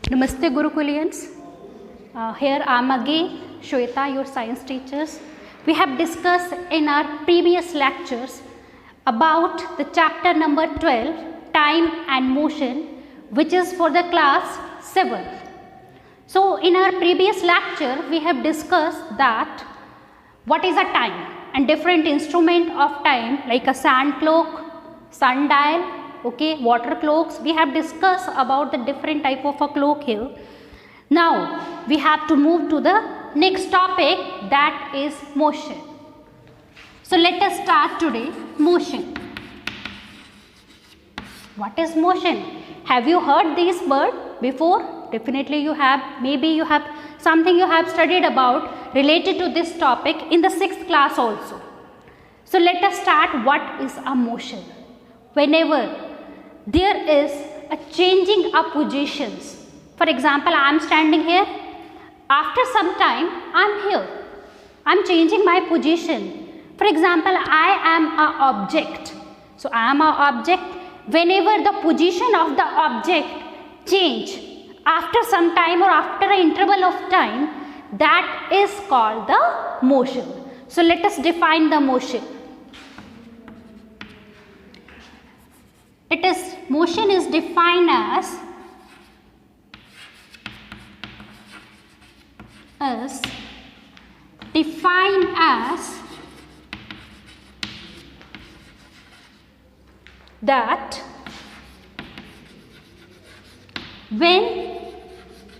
Namaste Gurukulians. Here I am again, Shweta, your science teachers. We have discussed in our previous lectures about the chapter number 12, Time and Motion, which is for the class 7th. So, in our previous lecture, we have discussed that what is a time and different instrument of time like a sand clock, sundial, okay, water clocks. We have discussed about the different type of a clock here. Now we have to move to the next topic, that is motion. So let us start today. Motion. What is motion? Have you heard this word before? Definitely you have. Maybe you have something you have studied about related to this topic in the 6th class also. So let us start. What is a motion? Whenever there is a changing of positions. For example, I am standing here. After some time, I am here. I am changing my position. For example, I am an object. So, I am an object. Whenever the position of the object change after some time or after an interval of time, that is called the motion. So, let us define the motion. Motion is defined as that when the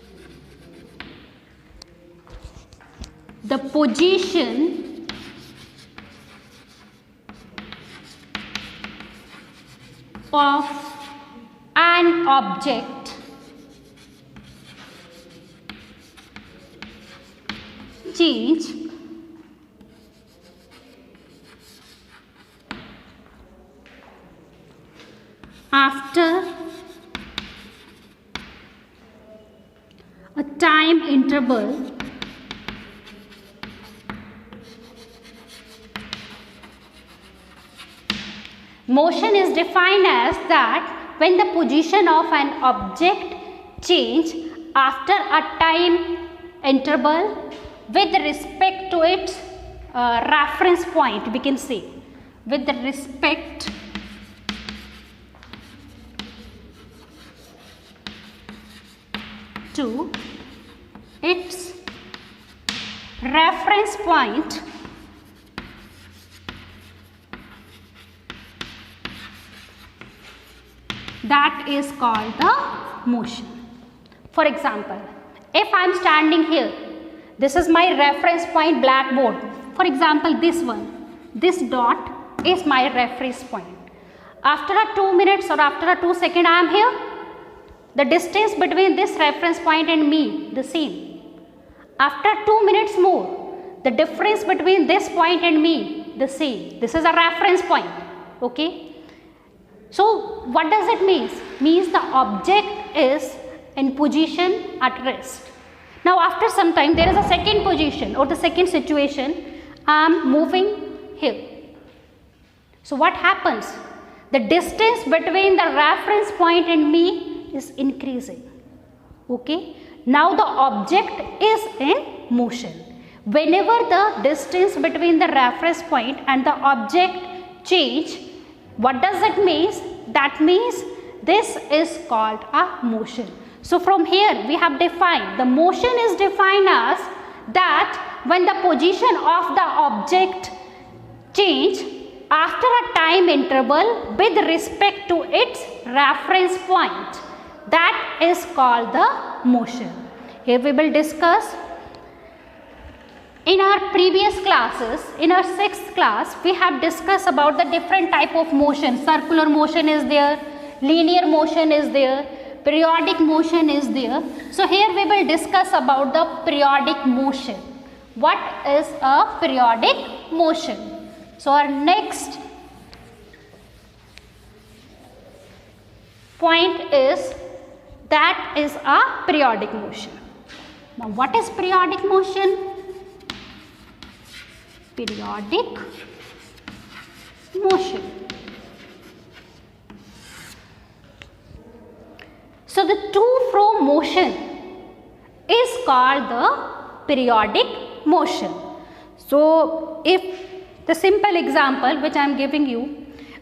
position of an object change after a time interval motion is defined as that when the position of an object change after a time interval with respect to its reference point, we can say with respect to its reference point that is called the motion. For example, if I am standing here, this is my reference point blackboard. For example, this one, this dot is my reference point. After a 2 minutes or after a 2 seconds, I am here. The distance between this reference point and me, the same. After 2 minutes more, the difference between this point and me, the same. This is a reference point, okay. So, what does it mean? Means the object is in position at rest. Now, after some time, there is a second position or the second situation. I am moving here. So, what happens? The distance between the reference point and me is increasing. Okay. Now, the object is in motion. Whenever the distance between the reference point and the object change, what does it mean? That means this is called a motion. So, from here we have defined the motion is defined as that when the position of the object change after a time interval with respect to its reference point, that is called the motion. Here we will discuss. In our previous classes, in our 6th class, we have discussed about the different type of motion. Circular motion is there, linear motion is there, periodic motion is there. So, here we will discuss about the periodic motion. What is a periodic motion? So, our next point is that is a periodic motion. Now, what is periodic motion? Periodic motion. So the to fro motion is called the periodic motion. So if the simple example which I am giving you,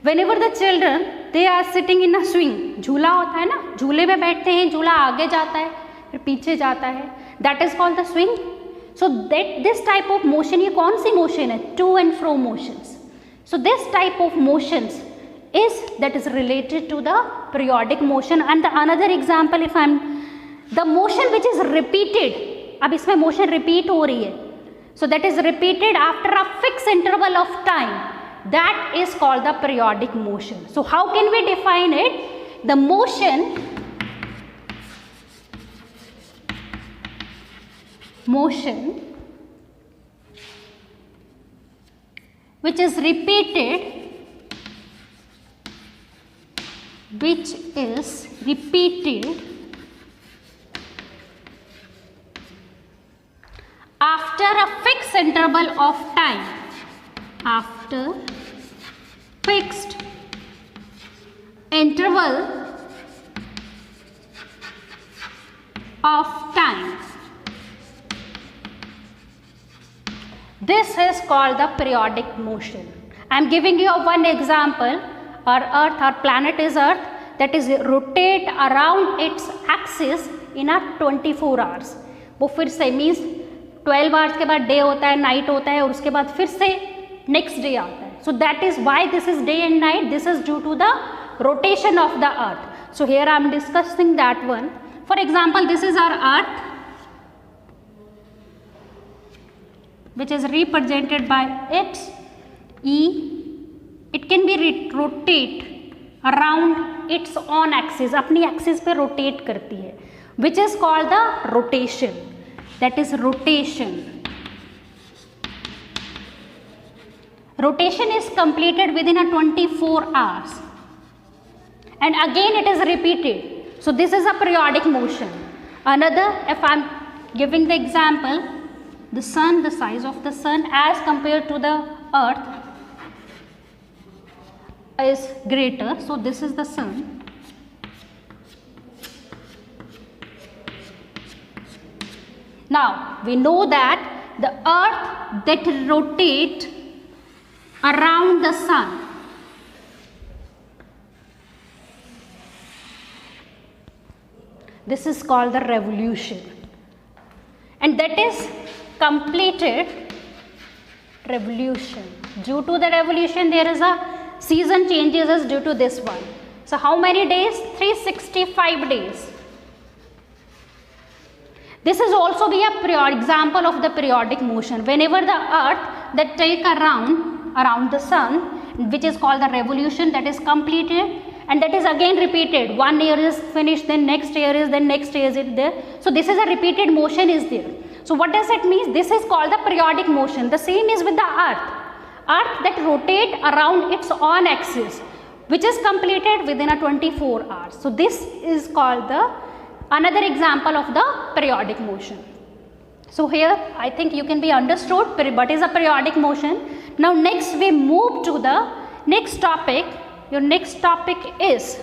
whenever the children they are sitting in a swing, झूला होता है ना, झूले में बैठते हैं, झूला आगे जाता है फिर पीछे जाता है, that is called the swing. So that this type of motion, ये कौन सी motion है? To and fro motions. So this type of motions is related to the periodic motion. And the another example, if I'm the motion which is repeated, अब इसमें motion repeat हो रही है, so that is repeated after a fixed interval of time, that is called the periodic motion. So how can we define it? The motion which is repeated after a fixed interval of time, this is called the periodic motion. I am giving you one example. Our planet is Earth, that is rotate around its axis in a 24 hours. वो फिर से means 12 hours के बाद day होता है, night होता है और उसके बाद फिर से नेक्स्ट डे आता है. So that is why this is day and night. This is due to the rotation of the earth. So here I am discussing that one. For example, this is our earth which is represented by x, e. It can be rotate around its own axis, अपनी axis पे rotate करती है, which is called the rotation. That is rotation. Rotation is completed within a 24 hours and again it is repeated. So this is a periodic motion. Another, if I am giving the example, the sun, the size of the sun as compared to the earth is greater. So this is the sun. Now we know that the earth that rotate around the sun, this is called the revolution, and that is completed revolution. Due to the revolution there is a season changes as due to this one. So how many days? 365 days. This is also be a example of the periodic motion. Whenever the earth that take around the sun, which is called the revolution, that is completed and that is again repeated. 1 year is finished, then next year is, then next year is it there. So this is a repeated motion is there. So what does it mean? This is called the periodic motion. The same is with the earth. Earth that rotate around its own axis, which is completed within a 24 hours. So this is called the another example of the periodic motion. So here I think you can be understood what is a periodic motion. Now next we move to the next topic. Your next topic is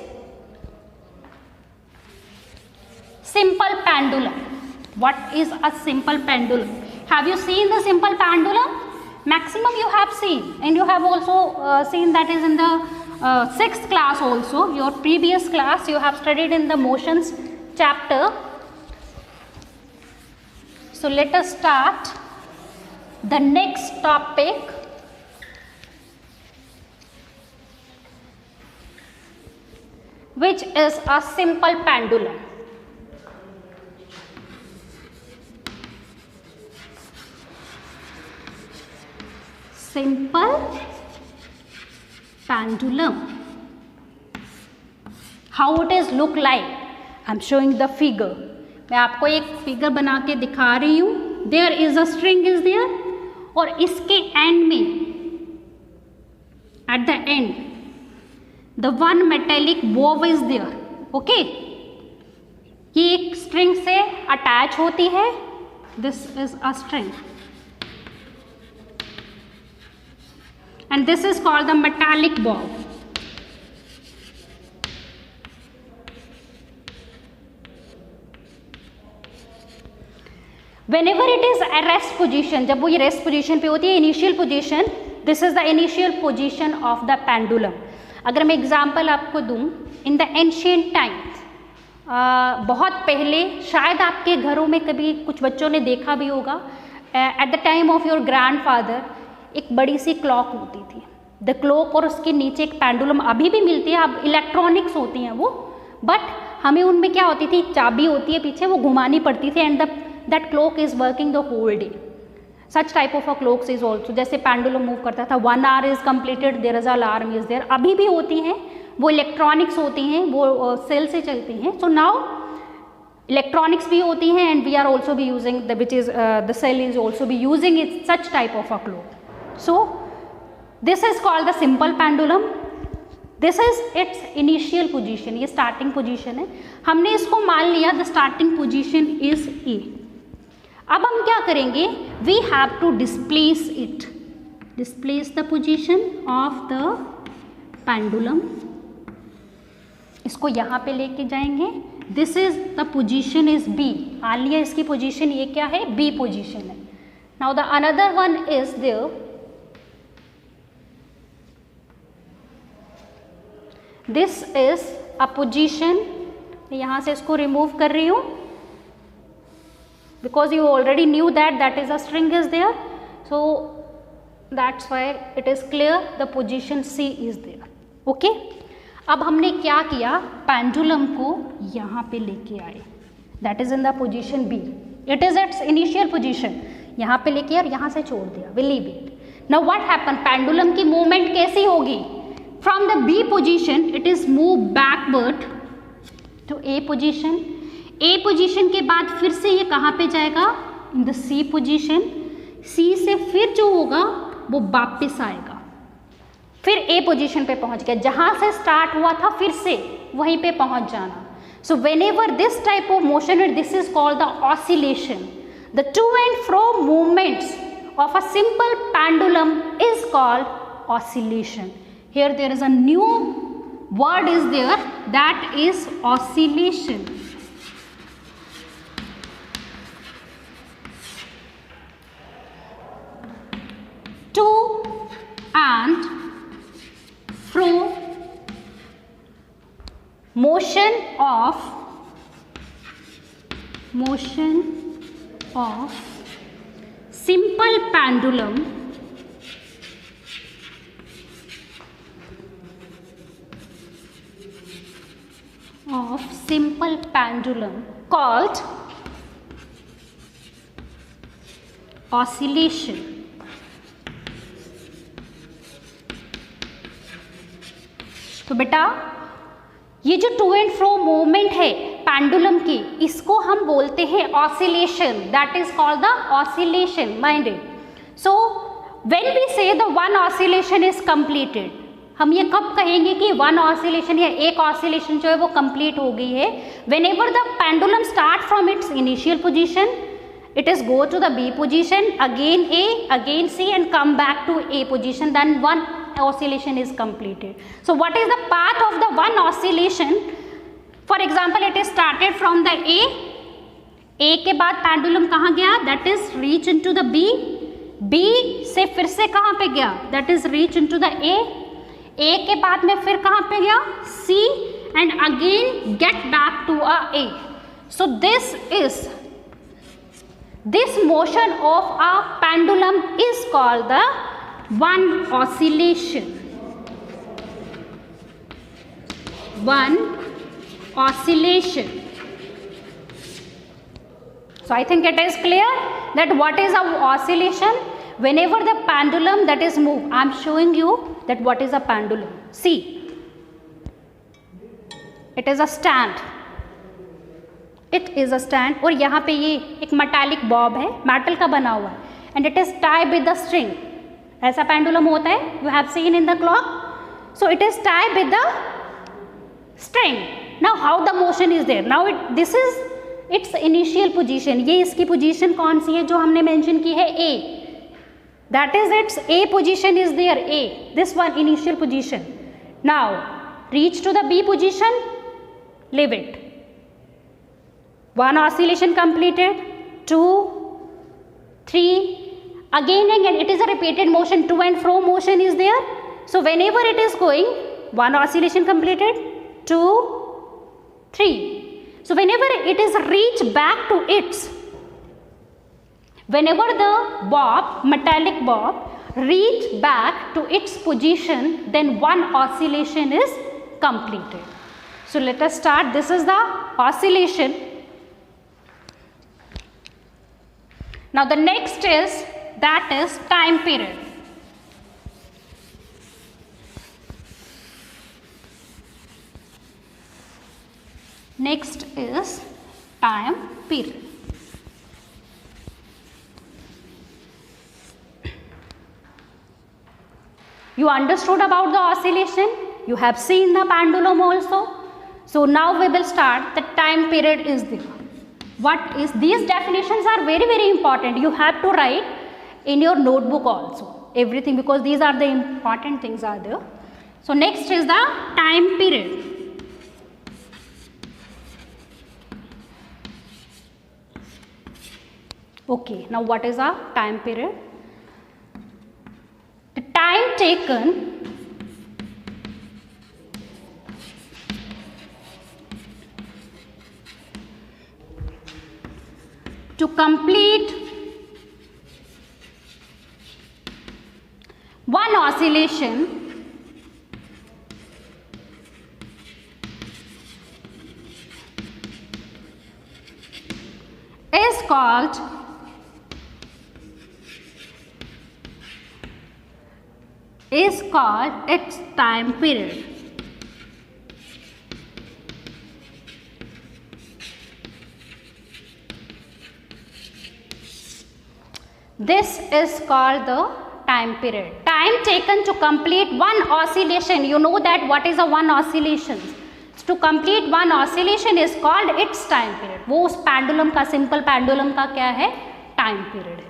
simple pendulum. What is a simple pendulum? Have you seen the simple pendulum? Maximum you have seen, and you have also seen that is in the 6th class also. Your previous class you have studied in the motions chapter. So let us start the next topic. Which is a simple pendulum. Simple pendulum. How it is look like? I am showing the figure. मैं आपको एक figure बना के दिखा रही हूँ. There is a string is there और इसके एंड में at the end the one metallic bow is there. Okay, ये एक string से attach होती है. This is a string. And this is called the metallic bow. Whenever it is a rest position, जब वो ये रेस्ट पोजीशन पे होती है, initial position, this is the initial position of the pendulum. अगर मैं एग्जांपल आपको दूं, इन द एंशिएंट टाइम्स, बहुत पहले, शायद आपके घरों में कभी कुछ बच्चों ने देखा भी होगा, at the time of your grandfather एक बड़ी सी क्लॉक होती थी. द क्लॉक और उसके नीचे एक पेंडुलम अभी भी मिलती है, अब इलेक्ट्रॉनिक्स होती हैं वो, बट हमें उनमें क्या होती थी, चाबी होती है पीछे, वो घुमानी पड़ती थी, and that clock is working the whole day. Such type of a clocks is also, जैसे पेंडुलम मूव करता था, 1 hour is completed, there is alarm is there, अभी भी होती हैं, वो इलेक्ट्रॉनिक्स होती हैं, वो सेल से चलती हैं. सो नाउ इलेक्ट्रॉनिक्स भी होती हैं, एंड वी आर ऑल्सो भी using the which is the cell is also भी using it such type of a clock. So this is called the simple pendulum. This is its initial position, ये starting position है. हमने इसको मान लिया the starting position is A. अब हम क्या करेंगे, we have to displace it, displace the position of the pendulum. इसको यहाँ पे लेके जाएंगे. This is the position is B, मान लिया इसकी पोजीशन ये क्या है, बी पोजीशन है. Now the another one is there, this is a position, यहाँ से इसको रिमूव कर रही हूँ because you already knew that is a string is there, so that's why it is clear the position C is there. okay, अब हमने क्या किया, पेंडुलम को यहाँ पे लेके आए, that is in the position B, it is its initial position, यहाँ पे लेके और यहाँ से छोड़ दिया, will leave it. now what happened, pendulum की मूवमेंट कैसी होगी, from the B position it is move backward to A position. A position के बाद फिर से ये कहाँ पे जाएगा, in the C position. C से फिर जो होगा वो वापस आएगा, फिर A पोजीशन पे पहुँच गया, जहाँ से स्टार्ट हुआ था फिर से वहीं पे पहुँच जाना. So whenever this type of motion, this is called the oscillation. The to and fro movements of a simple pendulum is called oscillation. Here there is a new word is there, that is oscillation. To and fro motion of simple pendulum called oscillation. तो बेटा ये जो to and fro movement है pendulum की, इसको हम बोलते हैं oscillation, that is called the oscillation. Minded. So when we say the one oscillation is completed, हम ये कब कहेंगे कि वन ऑसिलेशन या एक ऑसिलेशन जो है वो कंप्लीट हो गई है, when ever the pendulum start from its initial position, it is go to the B position, again A, again C, and come back to A position, then one oscillation is completed. So what is the path of the one oscillation? For example, it is started from the A के बाद pendulum कहाँ गया, that is reach into the B से फिर से कहाँ पे गया, that is reach into the A के बाद में फिर कहाँ पे गया, C, and again get back to A. So this motion of a pendulum is called the one oscillation. So I think it is clear that what is a oscillation. Whenever the pendulum that is moved, I am showing you that what is a pendulum. See, it is a stand. It is a stand, और यहाँ पे ये एक metallic Bob है, metal का बना हुआ है, and it is tied with the string. ऐसा पेंडुलम होता है, you have seen in the clock. So it is tied with the string. Now how the motion is there, now this is its initial position. ये इसकी position कौन सी है जो हमने mention की है, A. That is its A position is there, A, this one initial position. Now reach to the B position, leave it. One oscillation completed, 2, 3, again and again, it is a repeated motion, to and fro motion is there. So whenever it is going, one oscillation completed, 2, 3. So whenever it is reached back to its, whenever the bob, metallic bob, reach back to its position, then one oscillation is completed. So let us start. This is the oscillation. Now the next is, that is time period. Next is time period. You understood about the oscillation, you have seen the pendulum also. So now we will start. The time period is there. What is, these definitions are very, very important. You have to write in your notebook also, everything, because these are the important things are there. So next is the time period. Okay, now what is a time period? The time taken to complete one oscillation is called its time period. This is called the time period. Time taken to complete one oscillation. You know that what is a one oscillation? To complete one oscillation is called its time period. वो उस pendulum का, simple pendulum का क्या है? Time period.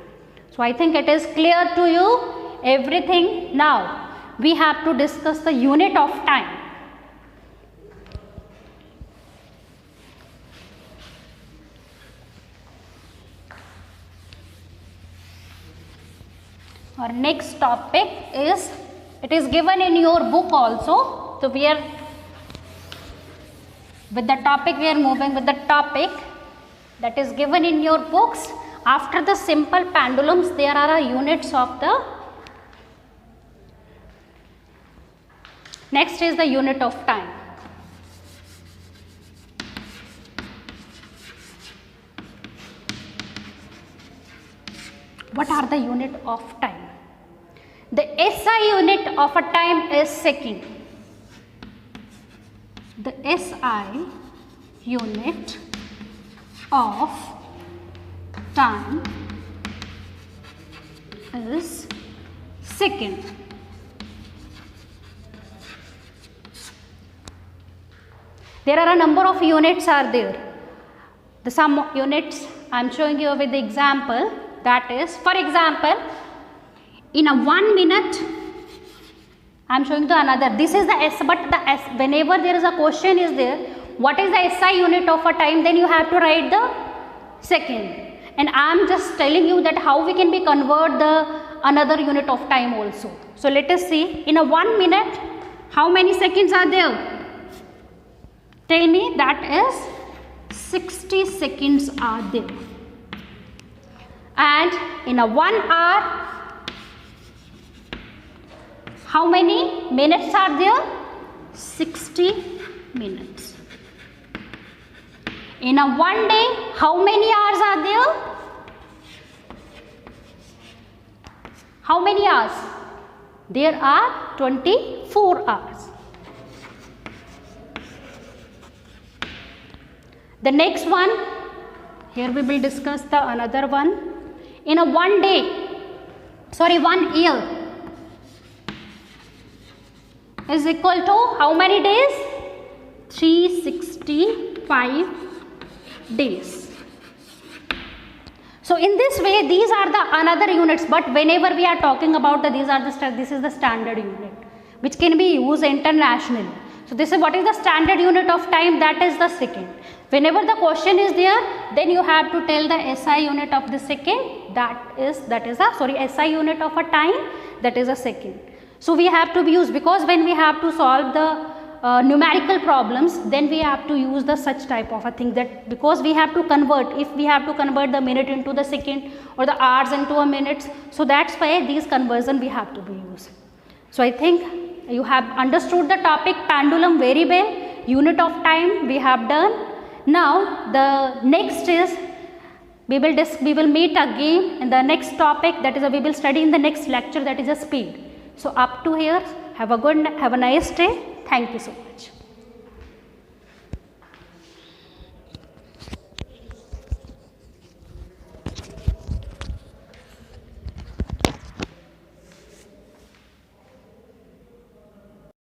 So I think it is clear to you everything. Now we have to discuss the unit of time. Our next topic is, it is given in your book also. So we are with the topic, we are moving with the topic that is given in your books. After the simple pendulums, there are units of the, next is the unit of time. What are the unit of time? The SI unit of a time is second. The SI unit of time is second. There are a number of units are there. The some units I am showing you with the example, that is, for example, in a 1 minute, I am showing you another. This is the S, but the S, whenever there is a question is there, what is the SI unit of a time, then you have to write the second. And I am just telling you that how we can be convert the another unit of time also. So let us see, in a 1 minute, how many seconds are there? Tell me, that is 60 seconds are there. And in a 1 hour, how many minutes are there? 60 minutes. In a 1 day, how many hours are there? How many hours? There are 24 hours. The next one, here we will discuss the another one. In a 1 day, sorry, 1 year is equal to how many days? 365 days. So in this way, these are the another units, but whenever we are talking about these are the, this is the standard unit which can be used internationally. So this is what is the standard unit of time, that is the second. Whenever the question is there, then you have to tell the SI unit of the second, SI unit of a time, that is a second. So we have to use, because when we have to solve the numerical problems, then we have to use the such type of a thing, that because we have to convert, if we have to convert the minute into the second or the hours into a minutes, so that's why these conversion we have to be used. So I think you have understood the topic pendulum very well. Unit of time we have done. Now the next is we will meet again in the next topic, that is we will study in the next lecture, that is a speed. So up to here, have a nice day. Thank you so much.